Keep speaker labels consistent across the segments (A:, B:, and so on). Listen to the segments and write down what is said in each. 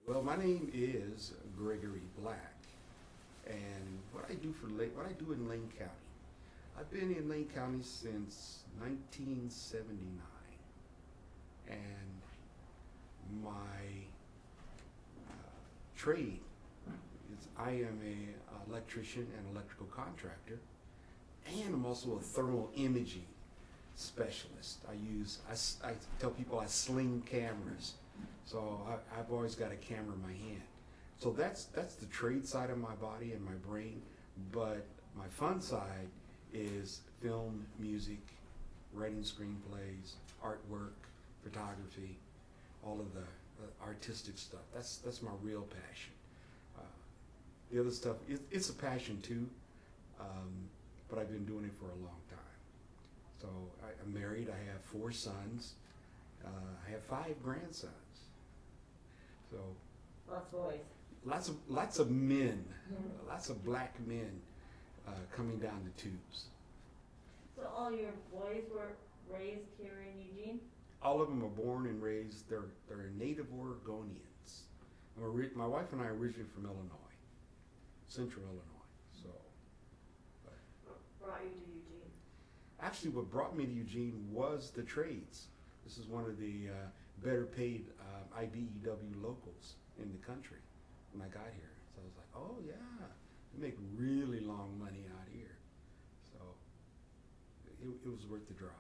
A: Well, my name is Gregory Black, and what I do in Lane County. I've been in Lane County since 1979, and my trade is I am a electrician and electrical contractor, and I'm also a thermal imaging specialist. I tell people I sling cameras, so I've always got a camera in my hand. So that's the trade side of my body and my brain, but my fun side is film, music, writing screenplays, artwork, photography, all of the artistic stuff. That's my real passion. Uh, the other stuff, it's a passion too, but I've been doing it for a long time. So I'm married. I have 4 sons. I have 5 grandsons. So
B: Lots of boys.
A: lots of men, lots of black men coming down the tubes.
B: So all your boys were raised here in Eugene?
A: All of them are born and raised. They're native Oregonians. My wife and I are originally from Illinois, Central Illinois. So, but
B: What brought you to Eugene?
A: actually, what brought me to Eugene was the trades. This is one of the better paid IBEW locals in the country when I got here. So I was like, oh yeah, we make really long money out here. So it was worth the drive.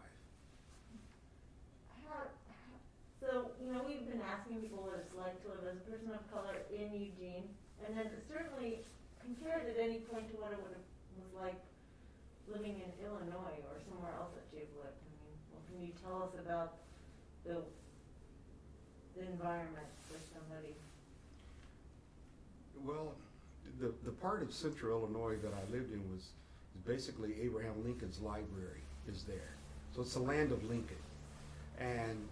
B: So, we've been asking people what it's like to live as a person of color in Eugene, and then certainly compared at any point to what it was like living in Illinois or somewhere else that you've lived. I mean, what can you tell us about the environment for somebody?
A: Well, the part of Central Illinois that I lived in is basically Abraham Lincoln's library is there. So it's the land of Lincoln. And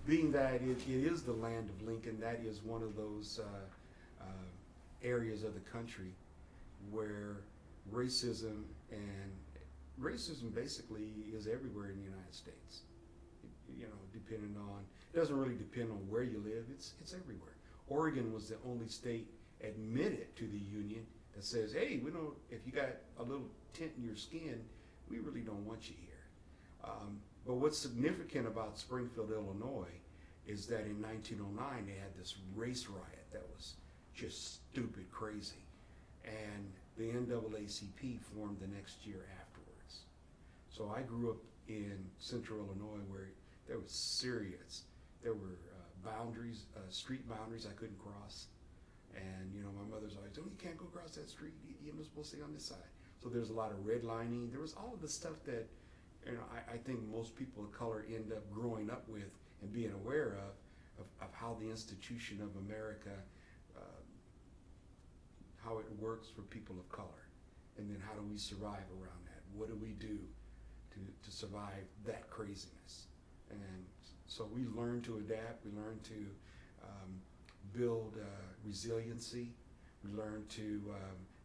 A: being that it is the land of Lincoln, that is one of those areas of the country where racism basically is everywhere in the United States. Depending on, it doesn't really depend on where you live, it's everywhere. Oregon was the only state admitted to the union that says, hey, we don't, if you got a little tint in your skin, we really don't want you here. But what's significant about Springfield, Illinois, is that in 1909 they had this race riot that was just stupid crazy, and the NAACP formed the next year afterwards. So I grew up in Central Illinois where there was there were boundaries, street boundaries I couldn't cross, and my mother's always, oh, you can't go across that street, you're not supposed to stay on this side. So there's a lot of redlining. There was all of the stuff that I think most people of color end up growing up with and being aware of how the institution of America, how it works for people of color, and then how do we survive around that? What do we do to survive that craziness? And so we learn to adapt, we learn to build resiliency, we learn to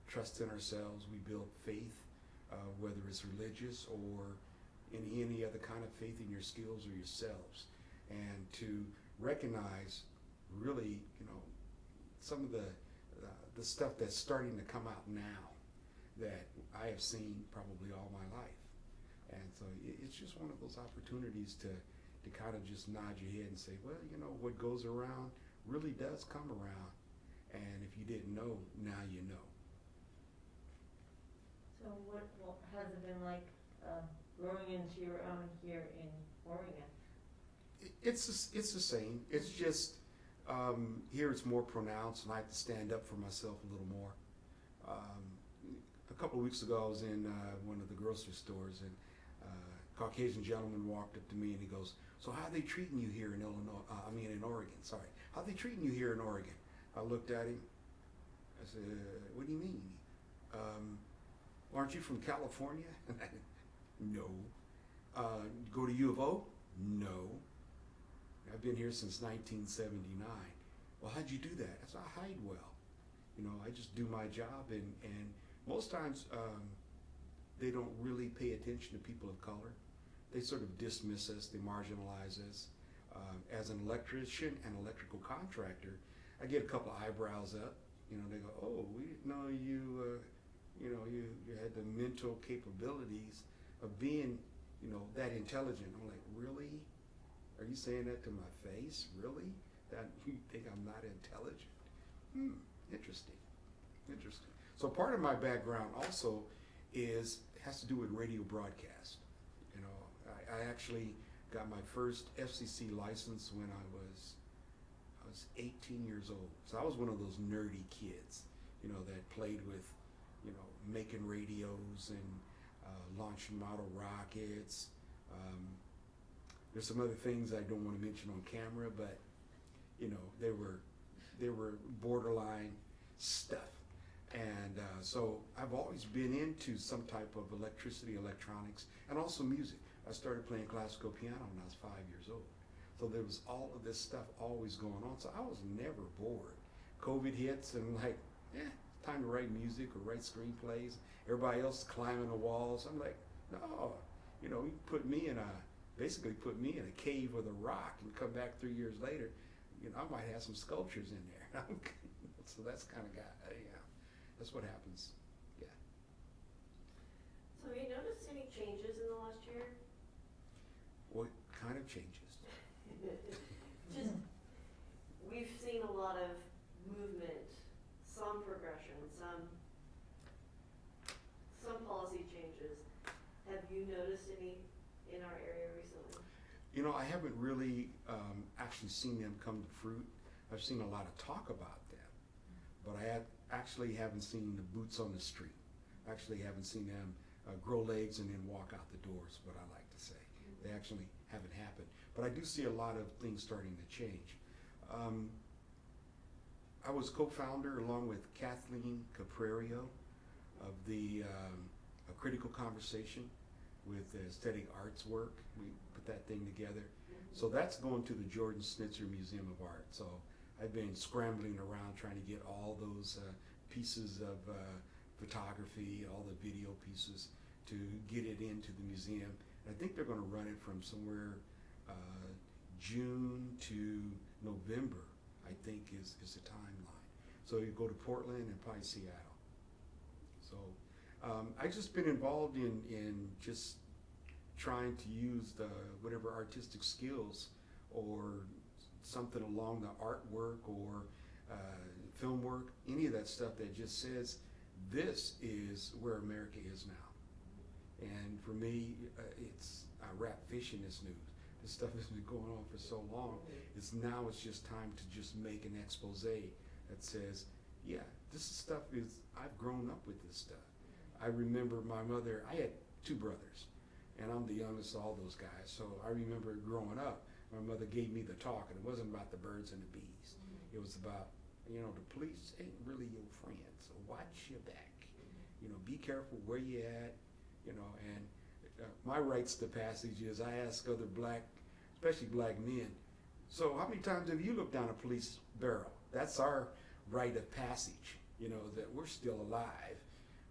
A: trust in ourselves, we build faith, whether it's religious or in any other kind of faith in your skills or yourselves, and to recognize really, some of the stuff that's starting to come out now that I have seen probably all my life. And so it's just one of those opportunities to kind of just nod your head and say, well, what goes around really does come around, and if you didn't know, now you know.
B: So what has it been like growing into your own here in Oregon?
A: It's the same. It's just here it's more pronounced, and I have to stand up for myself a little more. A couple of weeks ago, I was in one of the grocery stores, and a Caucasian gentleman walked up to me, and he goes, "So how are they treating you here in in Oregon? Sorry, how are they treating you here in Oregon?" I looked at him. I said, "What do you mean? Aren't you from California?" No. Go to U of O? No. I've been here since 1979. Well, how'd you do that? I said, I hide well. I just do my job, and most times they don't really pay attention to people of color. They sort of dismiss us, they marginalize us. As an electrician and electrical contractor, I get a couple of eyebrows up. You know, they go, "Oh, we didn't know you. You know, you had the mental capabilities of being, you know, that intelligent." I'm like, "Really? Are you saying that to my face? Really? That you think I'm not intelligent?" Interesting. Interesting. So part of my background also has to do with radio broadcast. You know, I actually got my first FCC license when I was 18 years old. So I was one of those nerdy kids, you know, that played with, you know, making radios and launching model rockets. There's some other things I don't want to mention on camera, but you know, they were borderline stuff. And so I've always been into some type of electricity, electronics, and also music. I started playing classical piano when I was 5 years old. So there was all of this stuff always going on. So I was never bored. COVID hits and I'm like, time to write music or write screenplays. Everybody else is climbing the walls. I'm like, no, you know, you basically put me in a cave with a rock and come back 3 years later, you know, I might have some sculptures in there. So that's kind of that's what happens. Yeah.
C: So have you noticed any changes in the last year?
A: What kind of changes?
C: Just, we've seen a lot of movement, some progression, some policy changes. Have you noticed any in our area recently?
A: You know, I haven't really actually seen them come to fruit. I've seen a lot of talk about them, but I actually haven't seen the boots on the street. I actually haven't seen them grow legs and then walk out the doors, what I like to say. They actually haven't happened. But I do see a lot of things starting to change. I was co-founder along with Kathleen Caprario of the A Critical Conversation with the aesthetic arts work. We put that thing together. So that's going to the Jordan Snitzer Museum of Art. So I've been scrambling around trying to get all those pieces of photography, all the video pieces, to get it into the museum. And I think they're going to run it from somewhere June to November, I think is the timeline. So you go to Portland and probably Seattle. So I've just been involved in just trying to use whatever artistic skills or something along the artwork or film work, any of that stuff that just says this is where America is now. And for me, I wrap fish in this news. This stuff has been going on for so long. It's just time to just make an expose that says, yeah, I've grown up with this stuff. I remember my mother, I had 2 brothers, and I'm the youngest of all those guys. So I remember growing up, my mother gave me the talk, and it wasn't about the birds and the bees. It was about, you know, the police ain't really your friend, so watch your back. You know, be careful where you at, you know, and my rites to passage is I ask other especially black men, so how many times have you looked down a police barrel? That's our rite of passage, you know, that we're still alive.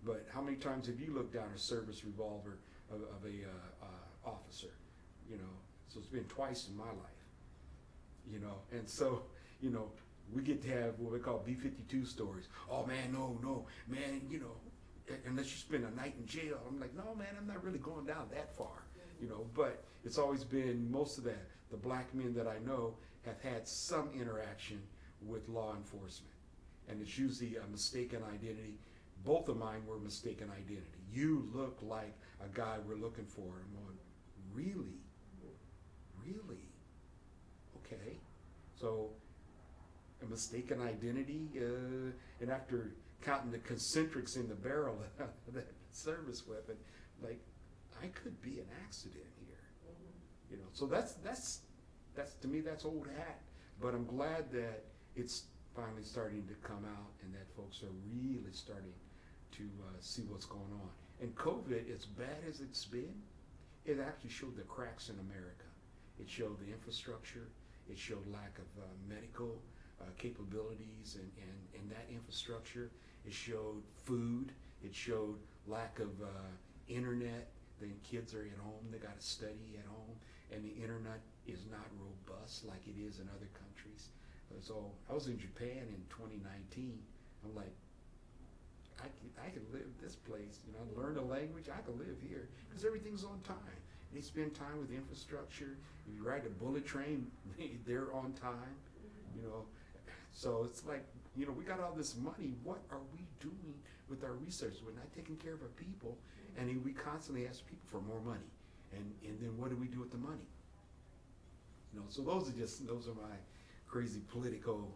A: But how many times have you looked down a service revolver of a officer? You know, so it's been twice in my life. You know, and so, you know, we get to have what we call B-52 stories. Oh man, no, man, you know, unless you spend a night in jail. I'm like, no man, I'm not really going down that far. You know, but it's always been most of the black men that I know have had some interaction with law enforcement. And it's usually a mistaken identity. Both of mine were mistaken identity. You look like a guy we're looking for. I'm going, really? Really? Okay. So a mistaken identity, and after counting the concentrics in the barrel of that service weapon, like, I could be an accident here. You know, so that's to me, that's old hat. But I'm glad that it's finally starting to come out and that folks are really starting to see what's going on. And COVID, as bad as it's been, it actually showed the cracks in America. It showed the infrastructure. It showed lack of medical capabilities and that infrastructure. It showed food. It showed lack of internet. Then kids are at home. They got to study at home. And the internet is not robust like it is in other countries. So I was in Japan in 2019. I'm like, I could live this place, you know, learn the language, I could live here, because everything's on time. They spend time with infrastructure. If you ride a bullet train, they're on time, you know. So it's like, you know, we got all this money, what are we doing with our research? We're not taking care of our people, and we constantly ask people for more money. And then what do we do with the money? You know, so those are my crazy political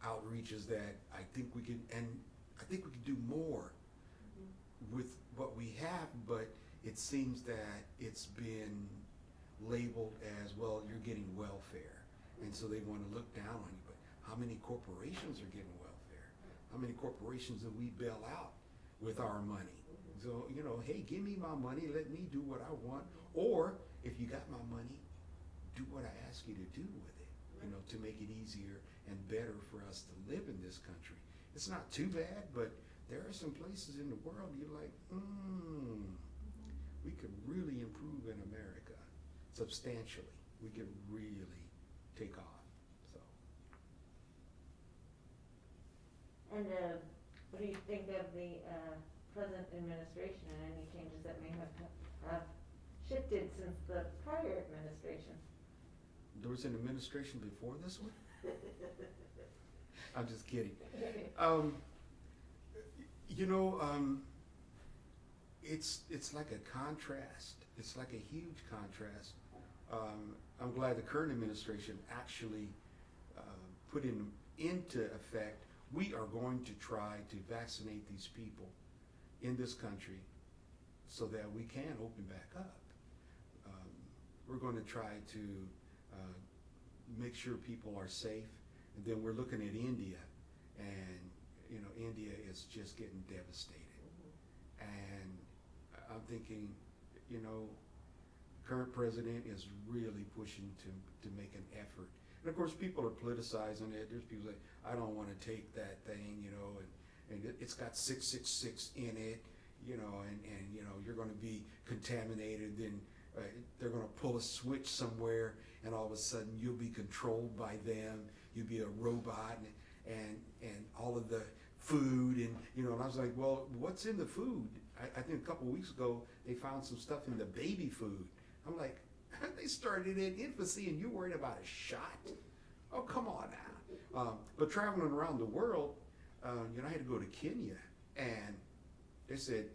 A: outreaches that I think we can, and I think we can do more with what we have, but it seems that it's been labeled as, well, you're getting welfare. And so they want to look down on you, but how many corporations are getting welfare? How many corporations do we bail out with our money? So, you know, hey, give me my money, let me do what I want. Or if you got my money, do what I ask you to do with it, you know, to make it easier and better for us to live in this country. It's not too bad, but there are some places in the world you're like, we could really improve in America substantially. We could really take off. So.
B: And what do you think of the present administration and any changes that may have shifted since the prior administration?
A: There was an administration before this one? I'm just kidding. You know, it's like a contrast. It's like a huge contrast. I'm glad the current administration actually put into effect, we are going to try to vaccinate these people in this country so that we can open back up. We're going to try to make sure people are safe. And then we're looking at India, and you know, India is just getting devastated. And I'm thinking, you know, current president is really pushing to make an effort. And of course, people are politicizing it. There's people like, I don't want to take that thing, you know, and it's got 666 in it, you know, and you know, you're going to be contaminated. Then they're going to pull a switch somewhere, and all of a sudden you'll be controlled by them. You'll be a robot, and all of the food, and you know. And I was like, well, what's in the food? I think a couple of weeks ago they found some stuff in the baby food. I'm like, they started in infancy, and you worried about a shot? Oh, come on now. But traveling around the world, you know, I had to go to Kenya, and they said,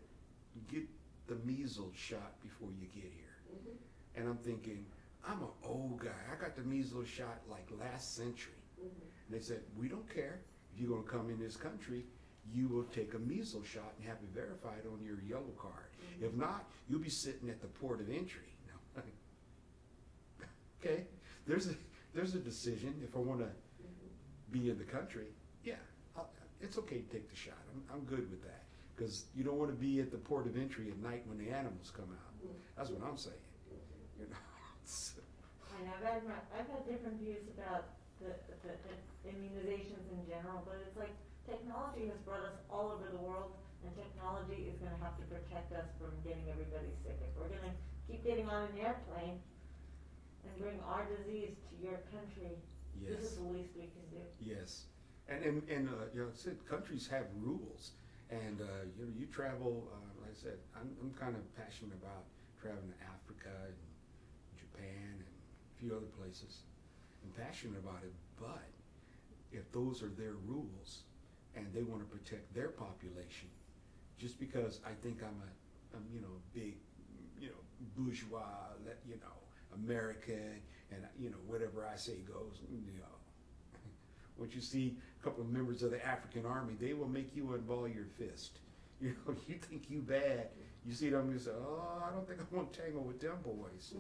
A: get the measles shot before you get here. And I'm thinking, I'm an old guy. I got the measles shot like last century. And they said, we don't care. If you're going to come in this country, you will take a measles shot and have it verified on your yellow card. If not, you'll be sitting at the port of entry. No. Okay, there's a decision. If I want to be in the country, yeah, it's okay to take the shot. I'm good with that, because you don't want to be at the port of entry at night when the animals come out. That's what I'm saying. You know.
B: And I've had different views about the immunizations in general, but it's like technology has brought us all over the world, and technology is going to have to protect us from getting everybody sick. If we're going to keep getting on an airplane and bring our disease to your country,
A: Yes.
B: this is the least we can do.
A: Yes, and you know, I said countries have rules, and you know, you travel. Like I said, I'm kind of passionate about traveling to Africa and Japan and a few other places. I'm passionate about it, but if those are their rules and they want to protect their population, just because I think I'm you know, big, you know, bourgeois, you know, American, and you know, whatever I say goes, you know. Once you see a couple of members of the African army, they will make you unball your fist. You know, you think you bad. You see them, you say, oh, I don't think I want to tangle with them boys.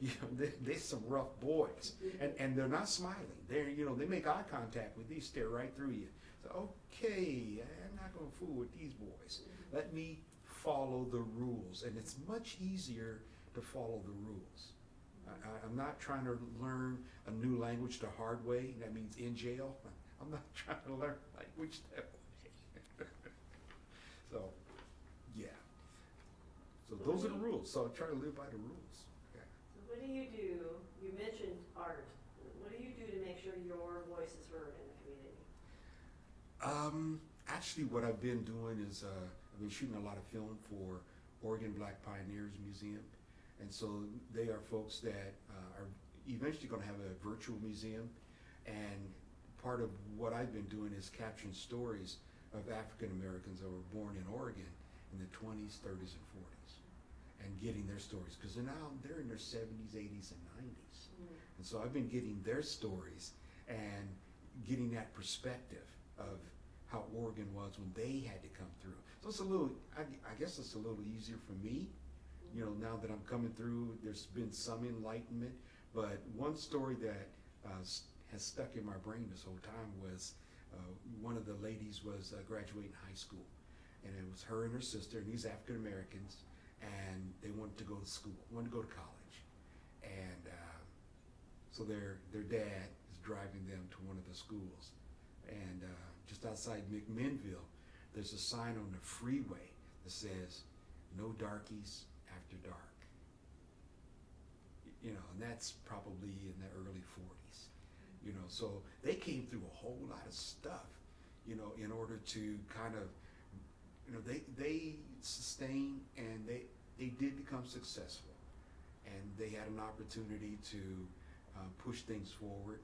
A: You know, they're some rough boys. And they're not smiling. They're, you know, they make eye contact with you, stare right through you. So, okay, I'm not going to fool with these boys. Let me follow the rules. And it's much easier to follow the rules. I'm not trying to learn a new language the hard way. That means in jail. I'm not trying to learn language that way. So, yeah. So those are the rules. So I try to live by the rules. Yeah.
C: So what do? You mentioned art. What do you do to make sure your voice is heard
A: Actually, what I've been doing is I've been shooting a lot of film for Oregon Black Pioneers Museum, and so they are folks that are eventually going to have a virtual museum, and part of what I've been doing is capturing stories of African Americans that were born in Oregon in the 20s, 30s, and 40s, and getting their stories, because they're in their 70s, 80s, and 90s. And so I've been getting their stories and getting that perspective of how Oregon was when they had to come through. So it's a little, I guess it's a little easier for me, now that I'm coming through. There's been some enlightenment, but one story that has stuck in my brain this whole time was one of the ladies was graduating high school, and it was her and her sister, and these African Americans, and they wanted to go to school, wanted to go to college, and so their dad is driving them to one of the schools, and just outside McMinnville, there's a sign on the freeway that says, "No darkies after dark." And that's probably in the early 40s. So they came through a whole lot of stuff, in order to kind of, they sustained, and they did become successful, and they had an opportunity to push things forward.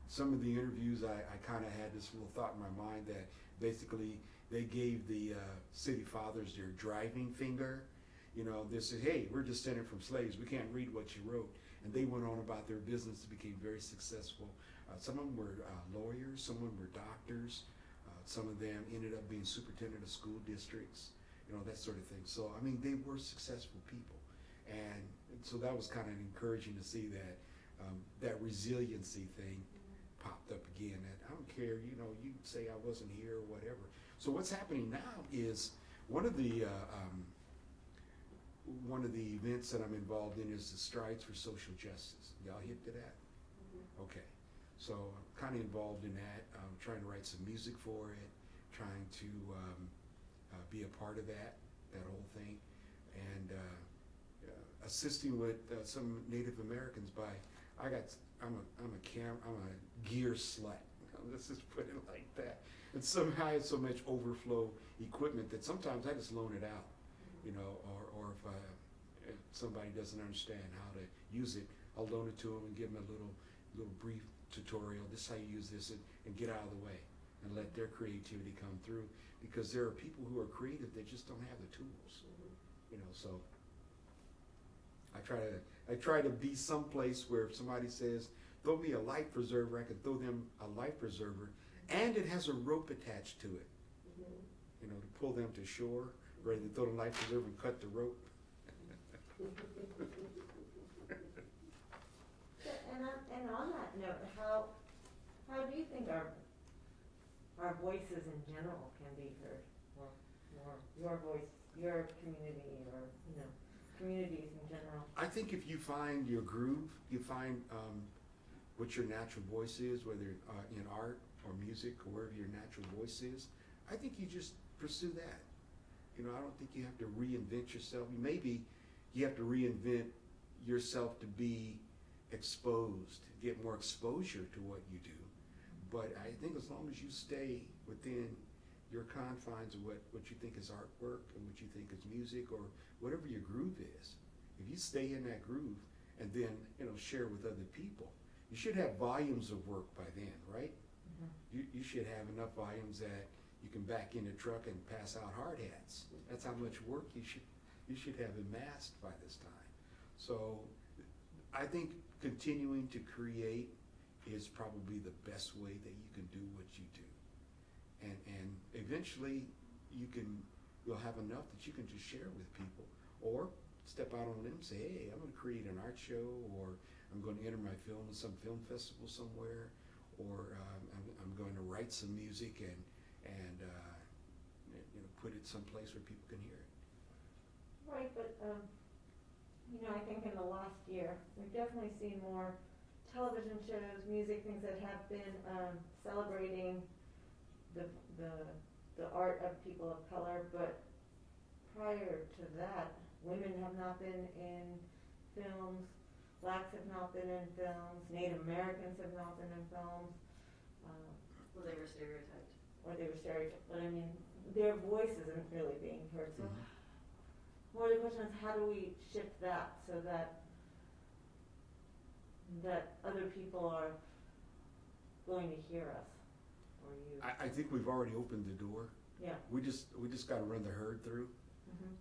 A: Some of the interviews, I kind of had this little thought in my mind that basically they gave the city fathers their driving finger. They said, "Hey, we're descended from slaves. We can't read what you wrote." And they went on about their business and became very successful. Some of them were lawyers, some of them were doctors, some of them ended up being superintendent of school districts, that sort of thing. So, they were successful people. And so that was kind of encouraging to see that that resiliency thing popped up again. That I don't care, you say I wasn't here or whatever. So what's happening now is one of the events that I'm involved in is the Strides for Social Justice. Y'all hip to that? Okay. So I'm kind of involved in that. I'm trying to write some music for it, trying to be a part of that whole thing, and assisting with some Native Americans I'm a gear slut. Let's just put it like that. And somehow I have so much overflow equipment that sometimes I just loan it out, or if somebody doesn't understand how to use it, I'll loan it to them and give them a little brief tutorial. This is how you use this, and get out of the way and let their creativity come through, because there are people who are creative that just don't have the tools, so I try to be someplace where if somebody says, "Throw me a life preserver," I can throw them a life preserver, and it has a rope attached to it, to pull them to shore, rather than throw the life preserver and cut the rope.
B: And on that note, how do you think our voices in general can be heard, or your voice, your community, or communities in general?
A: I think if you find your groove, you find what your natural voice is, whether in art or music or wherever your natural voice is, I think you just pursue that. I don't think you have to reinvent yourself. Maybe you have to reinvent yourself to be exposed, get more exposure to what you do. But I think as long as you stay within your confines of what you think is artwork and what you think is music or whatever your groove is, if you stay in that groove and then share with other people, you should have volumes of work by then, right? You should have enough volumes that you can back in the truck and pass out hard hats. That's how much work you should have amassed by this time. So I think continuing to create is probably the best way that you can do what you do. And eventually you'll have enough that you can just share with people, or step out on them and say, "Hey, I'm going to create an art show," or "I'm going to enter my film in some film festival somewhere," or I'm going to write some music and put it someplace where people can hear it.
B: Right, but I think in the last year we've definitely seen more television shows, music, things that have been celebrating the art of people of color. But prior to that, women have not been in films, blacks have not been in films, Native Americans have not been in films.
C: Well, they were stereotyped.
B: or they were stereotyped, but I mean, their voice isn't really being heard, so.
A: Mhm.
B: More the question is, how do we shift that so that other people are going to hear us, or you?
A: I think we've already opened the door.
B: Yeah.
A: We just gotta run the herd through,
B: Mhm.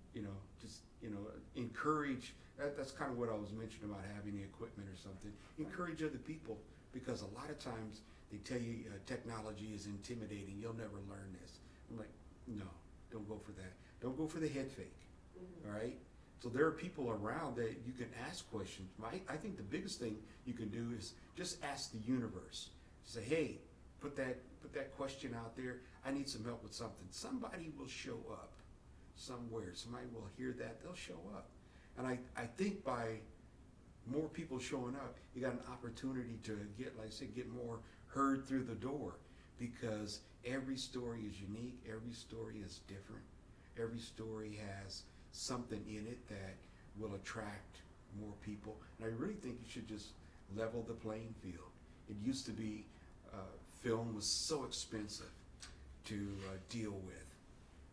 A: encourage, that's kind of what I was mentioning about having the equipment or something. Encourage other people, because a lot of times they tell you technology is intimidating, you'll never learn this. I'm like, no, don't go for that. Don't go for the head fake,
C: Mhm.
A: all right? So there are people around that you can ask questions. I think the biggest thing you can do is just ask the universe. Say, hey, put that question out there. I need some help with something. Somebody will show up somewhere. Somebody will hear that. They'll show up. And I think by more people showing up, you got an opportunity to get, like I said, get more heard through the door, because every story is unique. Every story is different. Every story has something in it that will attract more people. And I really think you should just level the playing field. It used to be, film was so expensive to deal with.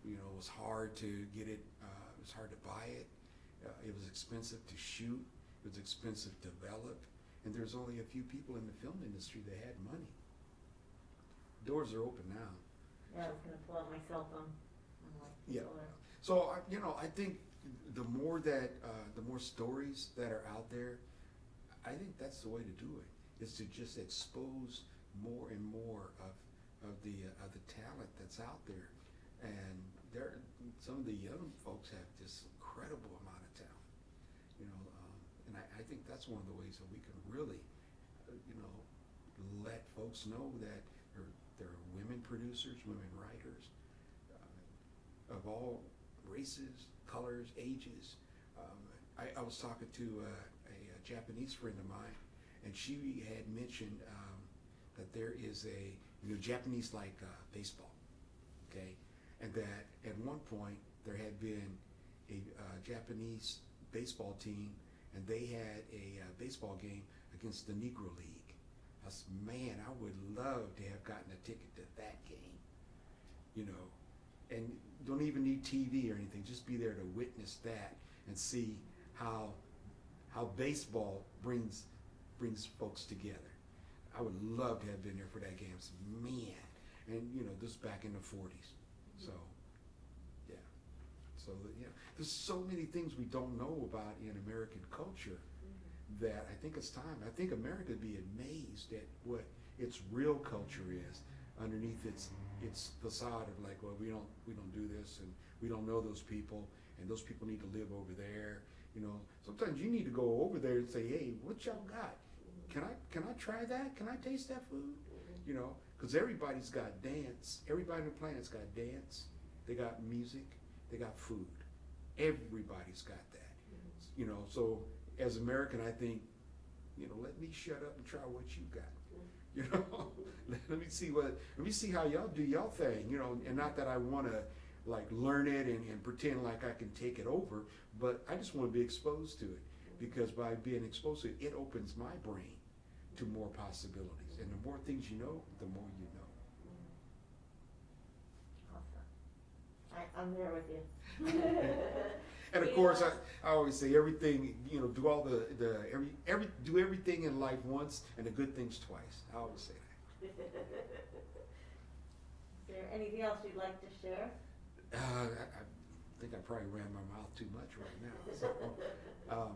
A: It was hard to get it, it was hard to buy it. It was expensive to shoot. It was expensive to develop. And there's only a few people in the film industry that had money. Doors are open now.
B: Yeah, I was gonna pull out my cell phone. I'm like,
A: Yeah.
B: people are-
A: So, I think the more stories that are out there, I think that's the way to do it, is to just expose more and more of the talent that's out there. And some of the young folks have this incredible amount of talent, and I think that's one of the ways that we can really, let folks know that there are women producers, women writers, of all races, colors, ages. I was talking to a Japanese friend of mine, and she had mentioned that there is Japanese like baseball, okay? And that at one point there had been a Japanese baseball team, and they had a baseball game against the Negro League. I said, man, I would love to have gotten a ticket to that game, and don't even need TV or anything, just be there to witness that and see how baseball brings folks together. I would love to have been there for that game. I said, man, and this is back in the 40s. So, yeah. So, there's so many things we don't know about in American culture that I think it's time. I think America would be amazed at what its real culture is underneath its facade of like, well, we don't do this, and we don't know those people, and those people need to live over there. Sometimes you need to go over there and say, hey, what y'all got? Can I try that? Can I taste that food? Because everybody's got dance. Everybody on the planet's got dance. They got music. They got food. Everybody's got that. So as American, I think, let me shut up and try what you got. Let me see how y'all do y'all thing. And not that I want to like learn it and pretend like I can take it over, but I just want to be exposed to it, because by being exposed to it, it opens my brain to more possibilities. And the more things you know, the more you know.
B: Awesome. I'm there with you.
A: And of course, I always say everything, do all do everything in life once and the good things twice. I always say that.
B: Is there anything else you'd like to share?
A: I think I probably ran my mouth too much right now. So,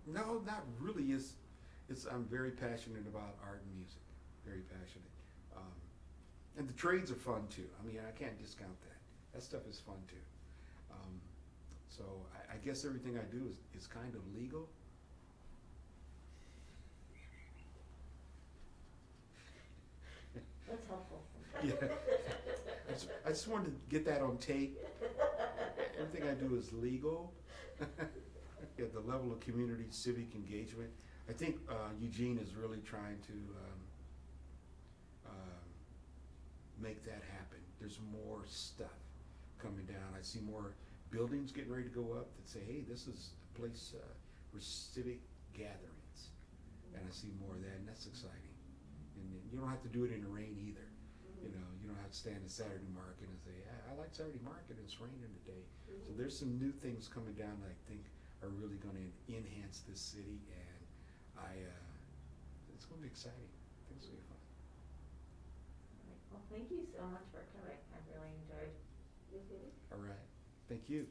A: no, not really. I'm very passionate about art and music. Very passionate. And the trades are fun too. I can't discount that. That stuff is fun too. So I guess everything I do is kind of legal.
B: That's helpful.
A: Yeah. I just wanted to get that on tape. Everything I do is legal. At the level of community civic engagement, I think Eugene is really trying to make that happen. There's more stuff coming down. I see more buildings getting ready to go up that say, hey, this is a place for civic gatherings. And I see more of that, and that's exciting. And you don't have to do it in the rain either. You know, you don't have to stand at Saturday market and say, I like Saturday market, it's raining today. So
C: Mhm.
A: there's some new things coming down that I think are really gonna enhance this city, and it's gonna be exciting. I think it's gonna be fun.
B: Well, thank you so much for coming. I really enjoyed.
C: Mhm.
A: All right, thank you.